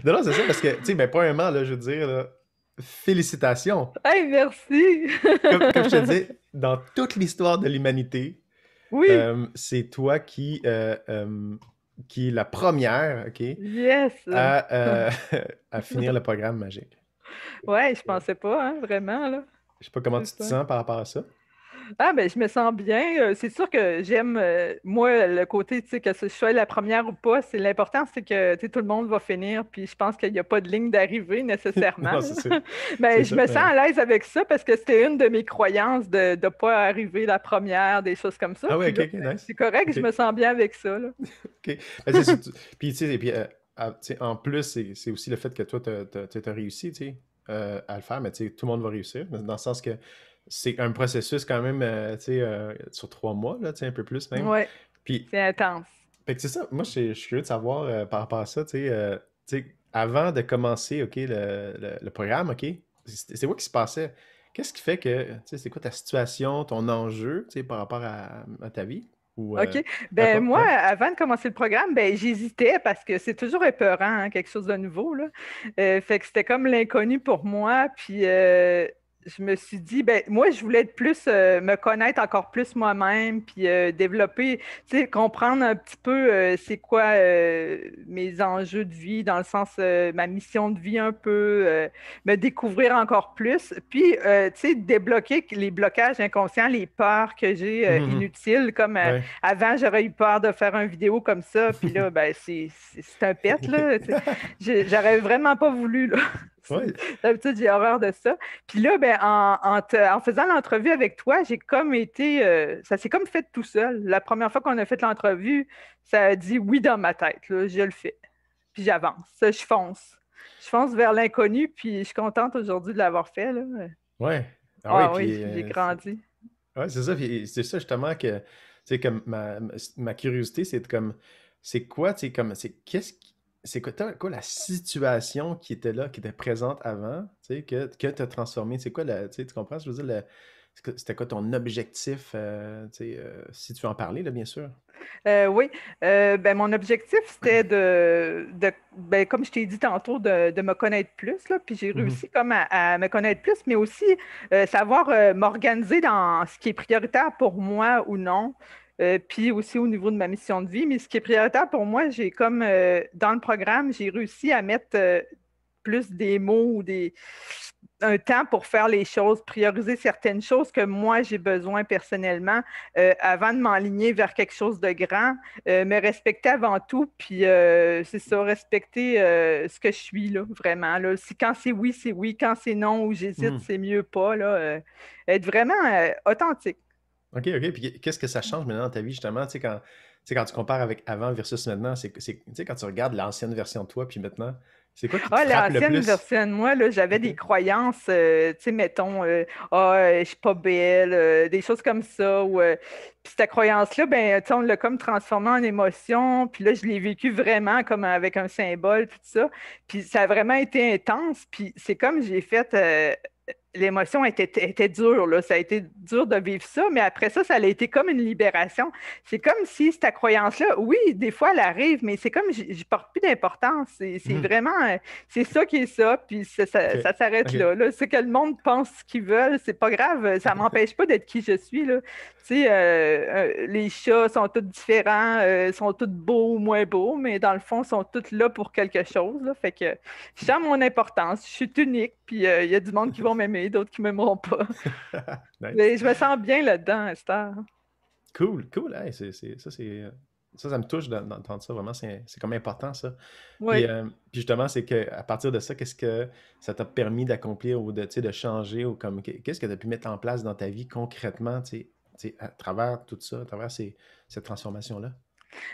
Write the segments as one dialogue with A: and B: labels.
A: Non, non, c'est ça, parce que, tu sais, ben, premièrement, là, je veux dire, là, félicitations.
B: Hey, merci!
A: Comme je te disais, dans toute l'histoire de l'humanité,
B: Oui,
A: c'est toi qui est la première, OK,
B: yes!
A: à, à finir le programme magique.
B: Ouais, je
A: Euh,
B: pensais pas, hein, vraiment, là.
A: Je sais pas comment
B: C'est
A: tu te
B: ça.
A: sens par rapport à ça.
B: Ah, ben, je me sens bien. C'est sûr que j'aime, moi, le côté, tu sais, que je sois la première ou pas, c'est l'important, c'est que, tu sais, tout le monde va finir, puis je pense qu'il n'y a pas de ligne d'arrivée nécessairement,
A: Non,
B: là.
A: c'est sûr. C'est
B: Mais je
A: ça,
B: me sens
A: mais...
B: à l'aise avec ça parce que c'était une de mes croyances de ne pas arriver la première, des choses comme ça.
A: Ah ouais,
B: Puis
A: ok,
B: là,
A: ok,
B: ben,
A: nice.
B: c'est correct,
A: Ok,
B: je me sens bien avec ça, là.
A: ok. Ben, c'est surtout- Puis, tu sais, et puis, tu sais, en plus, c'est aussi le fait que toi, tu as réussi, tu sais, à le faire, mais tu sais, tout le monde va réussir, mais dans le sens que c'est un processus quand même, tu sais, sur 3 mois, là, tu sais, un peu plus même.
B: Ouais,
A: Puis,
B: c'est intense.
A: fait que c'est ça, moi, je suis curieux de savoir par rapport à ça, tu sais, avant de commencer, OK, le programme, OK, c'est quoi qui se passait? Qu'est-ce qui fait que, tu sais, c'est quoi ta situation, ton enjeu, tu sais, par rapport à ta vie? Ou
B: OK.
A: peu
B: Ben
A: importe,
B: moi,
A: ouais.
B: avant de commencer le programme, ben j'hésitais parce que c'est toujours épeurant, hein, quelque chose de nouveau, là. Fait que c'était comme l'inconnu pour moi. Puis je me suis dit, ben moi, je voulais être plus, me connaître encore plus moi-même, puis développer, tu sais, comprendre un petit peu c'est quoi mes enjeux de vie, dans le sens ma mission de vie un peu, me découvrir encore plus. Puis, tu sais, débloquer les blocages inconscients, les peurs que j'ai
A: Mhm,
B: inutiles, comme
A: ouais.
B: avant, j'aurais eu peur de faire une vidéo comme ça, puis là, ben, c'est un pet, là. Tu sais. J'aurais vraiment pas voulu, là.
A: Ouais.
B: D'habitude, j'ai horreur de ça. Puis là, ben, en faisant l'entrevue avec toi, j'ai comme été. Ça s'est comme fait tout seul. La première fois qu'on a fait l'entrevue, ça a dit oui dans ma tête, là, je le fais. Puis j'avance, je fonce. Je fonce vers l'inconnu, puis je suis contente aujourd'hui de l'avoir fait, là.
A: Ouais. Ah ouais,
B: Ah oui,
A: puis
B: j'ai grandi.
A: ouais, c'est ça. Puis c'est ça justement que, tu sais, comme ma curiosité, c'est de comme, c'est quoi, tu sais, comme, c'est quoi, quoi la situation qui était là, qui était présente avant, tu sais, que tu as transformé? C'est quoi, tu sais, tu comprends? Je veux dire, c'était quoi ton objectif, tu sais, si tu veux en parler, là, bien sûr.
B: Oui, ben, mon objectif, c'était ben, comme je t'ai dit tantôt, de me connaître plus, là, puis j'ai
A: Mhm.
B: réussi comme à me connaître plus, mais aussi savoir m'organiser dans ce qui est prioritaire pour moi ou non, puis aussi au niveau de ma mission de vie. Mais ce qui est prioritaire pour moi, j'ai comme, dans le programme, j'ai réussi à mettre plus des mots ou un temps pour faire les choses, prioriser certaines choses que moi j'ai besoin personnellement avant de m'enligner vers quelque chose de grand, me respecter avant tout, puis c'est ça, respecter ce que je suis là, vraiment. Là. Si quand c'est oui, quand c'est non ou j'hésite,
A: Mhm.
B: c'est mieux pas. Là, être vraiment authentique.
A: OK, OK. Puis qu'est-ce que ça change maintenant dans ta vie, justement, tu sais, quand tu compares avec avant versus maintenant, tu sais, quand tu regardes l'ancienne version de toi, puis maintenant, c'est quoi qui te
B: Ah,
A: frappe le
B: l'ancienne
A: plus?
B: version de moi, là, j'avais
A: OK.
B: des croyances, tu sais, mettons, je suis pas belle, des choses comme ça. Puis cette croyance-là, ben, tu sais, on l'a comme transformée en émotion. Puis là, je l'ai vécu vraiment comme avec un symbole, tout ça. Puis ça a vraiment été intense. Puis c'est comme j'ai fait, l'émotion était dure, là. Ça a été dur de vivre ça, mais après ça, ça a été comme une libération. C'est comme si cette croyance-là, oui, des fois, elle arrive, mais c'est comme, je porte plus d'importance. C'est
A: Mhm.
B: vraiment, c'est ça qui est ça, puis
A: OK.
B: ça s'arrête
A: OK.
B: là, là. C'est que le monde pense ce qu'ils veulent, c'est pas grave, ça m'empêche pas d'être qui je suis, là. Tu sais, les chats sont tous différents, sont tous beaux ou moins beaux, mais dans le fond, sont tous là pour quelque chose, là. Fait que je sens mon importance, je suis unique, puis il y a du monde qui vont m'aimer, d'autres qui m'aimeront pas.
A: Nice.
B: Mais je me sens bien là-dedans, Esther.
A: Cool, cool. Hey, ça me touche d'entendre ça. Vraiment, c'est comme important, ça. Puis,
B: Oui.
A: puis justement, c'est que à partir de ça, qu'est-ce que ça t'a permis d'accomplir ou de, tu sais, de changer ou comme, qu'est-ce que tu as pu mettre en place dans ta vie concrètement, tu sais, à travers tout ça, à travers cette transformation-là?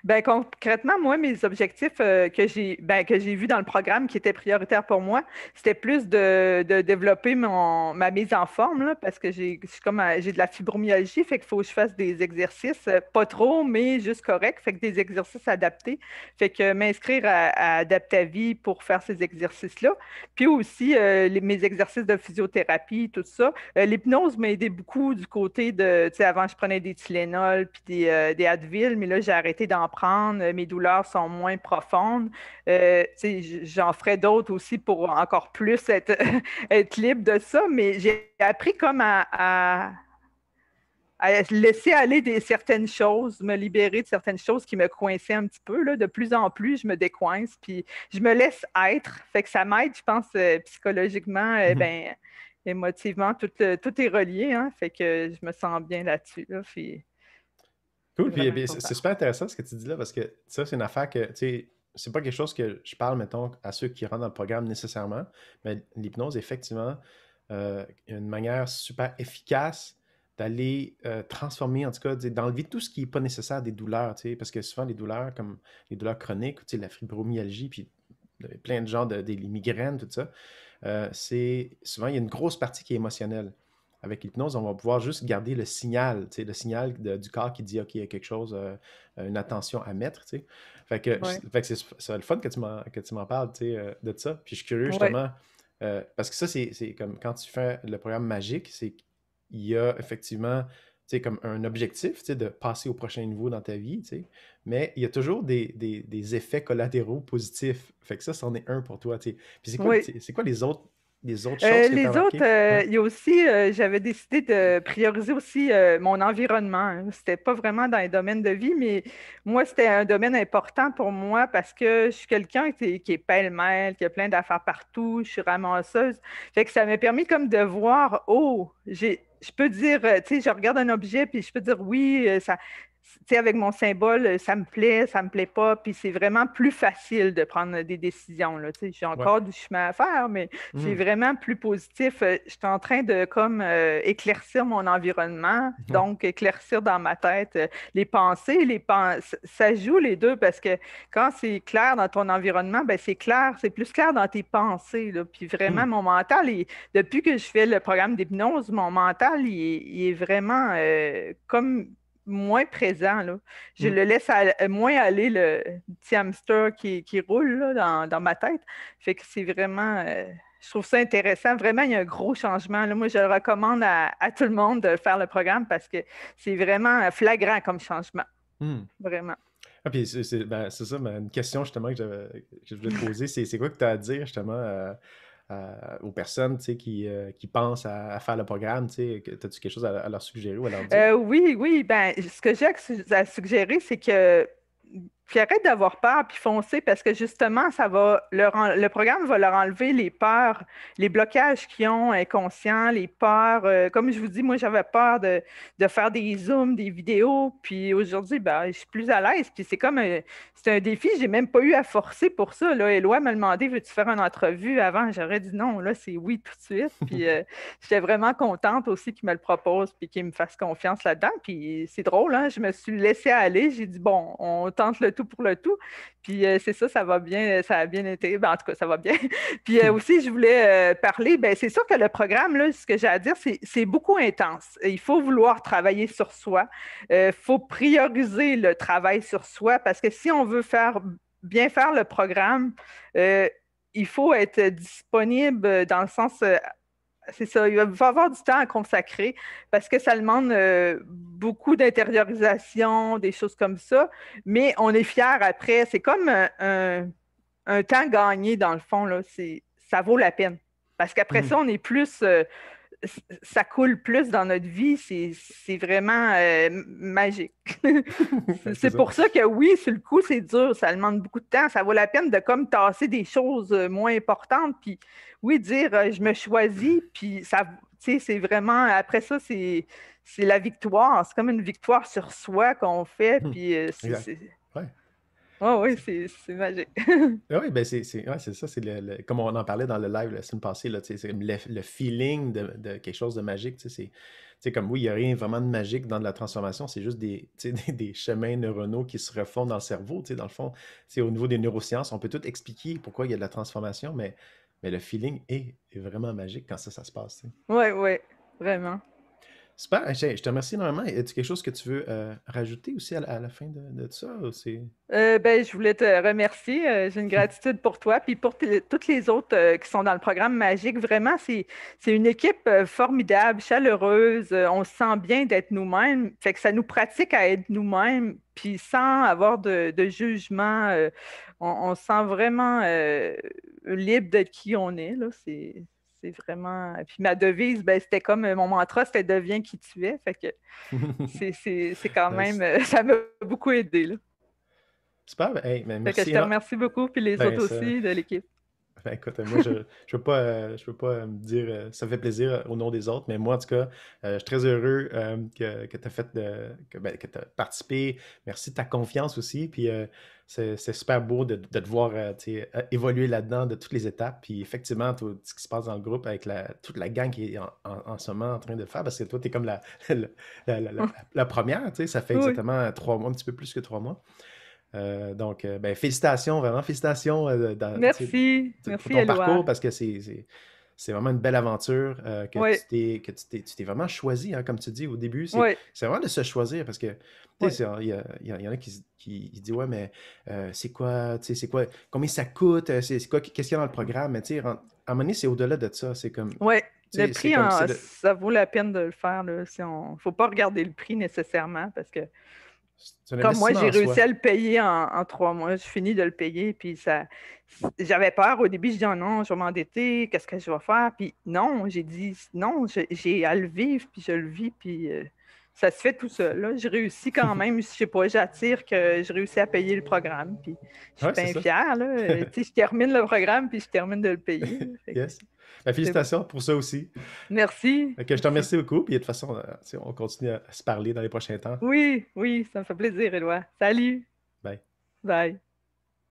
B: Ben, concrètement, moi, mes objectifs que j'ai vus dans le programme qui étaient prioritaires pour moi, c'était plus de développer ma mise en forme, là, parce que j'ai de la fibromyalgie, fait qu'il faut que je fasse des exercices, pas trop, mais juste correct, fait que des exercices adaptés. Fait que m'inscrire à Adaptavie pour faire ces exercices-là. Puis aussi, mes exercices de physiothérapie, tout ça. L'hypnose m'a aidé beaucoup du côté de, tu sais, avant, je prenais des Tylenol puis des Advil, mais là, j'ai arrêté arrêté d'en prendre, mes douleurs sont moins profondes. Tu sais, j'en ferai d'autres aussi pour encore plus être, être libre de ça, mais j'ai appris comme à laisser aller certaines choses, me libérer de certaines choses qui me coinçaient un petit peu. Là. De plus en plus, je me décoince, puis je me laisse être. Fait que ça m'aide, je pense, psychologiquement, ben, émotivement, tout est relié. Hein, fait que je me sens bien là-dessus. Là, puis
A: Cool,
B: c'est
A: puis
B: vraiment
A: puis c'est
B: important.
A: super intéressant ce que tu dis là, parce que ça, c'est une affaire que, tu sais, c'est pas quelque chose que je parle, mettons, à ceux qui rentrent dans le programme nécessairement, mais l'hypnose, effectivement, une manière super efficace d'aller transformer, en tout cas, d'enlever tout ce qui n'est pas nécessaire des douleurs, tu sais, parce que souvent, les douleurs, comme les douleurs chroniques, tu sais, la fibromyalgie, puis plein de gens, des migraines, tout ça, c'est souvent, il y a une grosse partie qui est émotionnelle. Avec l'hypnose, on va pouvoir juste garder le signal, tu sais, le signal du corps qui dit, OK, il y a quelque chose, une attention à mettre, tu sais.
B: Ouais.
A: Fait que c'est le fun que tu m'en parles, tu sais, de ça. Puis je suis curieux,
B: Ouais.
A: justement, parce que ça, c'est comme quand tu fais le programme magique, c'est qu'il y a effectivement, tu sais, comme un objectif, tu sais, de passer au prochain niveau dans ta vie, tu sais, mais il y a toujours des effets collatéraux positifs. Fait que ça, c'en est un pour toi, tu sais. Puis
B: Oui.
A: c'est quoi les autres choses que tu as
B: Les autres,
A: remarquées? Ouais.
B: il y a aussi, j'avais décidé de prioriser aussi mon environnement. Hein. C'était pas vraiment dans les domaines de vie, mais moi, c'était un domaine important pour moi parce que je suis quelqu'un qui est pêle-mêle, qui a plein d'affaires partout, je suis ramasseuse. Fait que ça m'a permis comme de voir, oh, je peux dire, tu sais, je regarde un objet, puis je peux dire oui, ça, tu sais, avec mon symbole, ça me plaît pas, puis c'est vraiment plus facile de prendre des décisions, là. Tu sais, j'ai
A: Ouais.
B: encore du chemin à faire, mais c'est
A: Mhm.
B: vraiment plus positif. Je suis en train de comme éclaircir mon environnement,
A: Ouais.
B: donc éclaircir dans ma tête les pensées, ça joue les deux parce que quand c'est clair dans ton environnement, ben c'est clair, c'est plus clair dans tes pensées, là. Puis vraiment,
A: Mhm.
B: mon mental, depuis que je fais le programme d'hypnose, mon mental, il est vraiment comme moins présent, là. Je
A: Mhm.
B: le laisse moins aller le petit hamster qui roule là, dans ma tête. Fait que c'est vraiment, je trouve ça intéressant. Vraiment, il y a un gros changement. Là, moi, je le recommande à tout le monde de faire le programme parce que c'est vraiment flagrant comme changement.
A: Mhm.
B: Vraiment.
A: Ah, puis ben, c'est ça, une question justement que je voulais te poser, c'est quoi que tu as à dire justement aux personnes tu sais, qui pensent à faire le programme, tu sais, as-tu quelque chose à leur suggérer ou à leur dire?
B: Oui, oui, ben, ce que j'ai à suggérer, c'est que puis arrête d'avoir peur, puis foncez, parce que justement, le programme va leur enlever les peurs, les blocages qu'ils ont inconscients, les peurs. Comme je vous dis, moi, j'avais peur de faire des zooms, des vidéos, puis aujourd'hui, ben, je suis plus à l'aise, puis c'est un défi, j'ai même pas eu à forcer pour ça, là. Éloi m'a demandé, veux-tu faire une entrevue avant? J'aurais dit non, là, c'est oui tout de suite, puis j'étais vraiment contente aussi qu'il me le propose, puis qu'il me fasse confiance là-dedans, puis c'est drôle, hein, je me suis laissée aller, j'ai dit, bon, on tente le tout pour le tout. Puis c'est ça, ça va bien, ça a bien été. Ben, en tout cas, ça va bien. Puis aussi, je voulais parler, ben, c'est sûr que le programme, là, ce que j'ai à dire, c'est beaucoup intense. Il faut vouloir travailler sur soi. Il faut prioriser le travail sur soi parce que si on veut bien faire le programme, euh, il faut être disponible dans le sens c'est ça, il va falloir avoir du temps à consacrer parce que ça demande beaucoup d'intériorisation, des choses comme ça, mais on est fier après. C'est comme un temps gagné dans le fond, là. Ça vaut la peine. Parce qu'après ça,
A: Mhm.
B: on est plus, ça coule plus dans notre vie, c'est vraiment magique.
A: Ouais, c'est
B: C'est
A: ça.
B: pour ça que oui, sur le coup, c'est dur, ça demande beaucoup de temps. Ça vaut la peine de comme tasser des choses moins importantes, puis oui, dire je me choisis, puis ça, tu sais, c'est vraiment, après ça, c'est la victoire. C'est comme une victoire sur soi qu'on fait,
A: Mhm.
B: puis
A: Exact. Ouais.
B: oh, oui,
A: C'est-
B: c'est magique.
A: Ah oui, ben ouais, c'est ça, comme on en parlait dans le live la semaine passée, là, tu sais, c'est le feeling de quelque chose de magique, tu sais, comme oui, il n'y a rien vraiment de magique dans de la transformation, c'est juste tu sais, des chemins neuronaux qui se refont dans le cerveau, tu sais, dans le fond, c'est au niveau des neurosciences, on peut tout expliquer pourquoi il y a de la transformation, mais le feeling est vraiment magique quand ça se passe, tu sais.
B: Oui, oui, vraiment.
A: Super, je te remercie énormément. As-tu quelque chose que tu veux rajouter aussi à la fin de tout ça? Ou c'est...
B: Ben, je voulais te remercier. J'ai une gratitude pour toi, puis pour toutes les autres qui sont dans le programme Magique. Vraiment, c'est une équipe formidable, chaleureuse. On se sent bien d'être nous-mêmes. Fait que ça nous pratique à être nous-mêmes, puis sans avoir de jugement. On se sent vraiment libre d'être qui on est, là. C'est vraiment. Puis ma devise, ben, c'était comme mon mantra, c'était deviens qui tu es. Fait que c'est quand même.
A: Nice.
B: Ça m'a beaucoup aidé, là.
A: Super, ben, hey,
B: Fait que je te remercie beaucoup, puis les
A: Ben,
B: autres
A: ça,
B: aussi de l'équipe.
A: ben, écoute, moi, je peux pas me dire, ça me fait plaisir au nom des autres, mais moi, en tout cas, je suis très heureux que tu as que tu participé. Merci de ta confiance aussi. Puis c'est super beau de te voir tu sais, évoluer là-dedans de toutes les étapes. Puis effectivement, tout ce qui se passe dans le groupe avec toute la gang qui est en ce moment en train de le faire, parce que toi, tu es comme la première, tu sais, ça fait
B: Oui,
A: exactement 3 mois, un petit peu plus que 3 mois. Donc, ben, félicitations, vraiment, félicitations tu sais,
B: merci.
A: pour
B: Merci,
A: ton
B: Éloi.
A: parcours parce que c'est vraiment une belle aventure que
B: Oui,
A: tu t'es vraiment choisi, hein, comme tu dis au début. C'est
B: oui,
A: c'est vraiment de se choisir parce que, tu sais,
B: oui,
A: il y en a qui disent, ouais, mais c'est quoi, tu sais, c'est quoi, combien ça coûte, c'est quoi, qu'est-ce qu'il y a dans le programme? Mais tu sais, à un moment donné, c'est au-delà de ça. C'est comme,
B: oui. Le
A: tu sais, c'est
B: prix,
A: comme, c'est de,
B: ça vaut la peine de le faire, là. Si on... faut pas regarder le prix nécessairement parce que,
A: c'est un
B: comme moi,
A: investissement
B: j'ai
A: en
B: réussi
A: soi.
B: à le payer en 3 mois. Je finis de le payer, puis ça... J'avais peur au début. Je dis, oh non, je vais m'endetter, qu'est-ce que je vais faire? Puis non, j'ai dit, non, j'ai à le vivre, puis je le vis, puis ça se fait tout seul, là. Je réussis quand même, je sais pas, j'attire que je réussis à payer le programme, puis je suis
A: Ouais, c'est
B: bien
A: ça.
B: fière, là. Tu sais, je termine le programme, puis je termine de le payer, là. Fait que
A: Yes. Ben,
B: c'est beau.
A: félicitations pour ça aussi.
B: Merci,
A: Fait que je te
B: merci.
A: remercie beaucoup. Puis de toute façon, tu sais, on continue à se parler dans les prochains temps.
B: Oui, oui, ça me fait plaisir, Éloi. Salut,
A: Bye.
B: bye.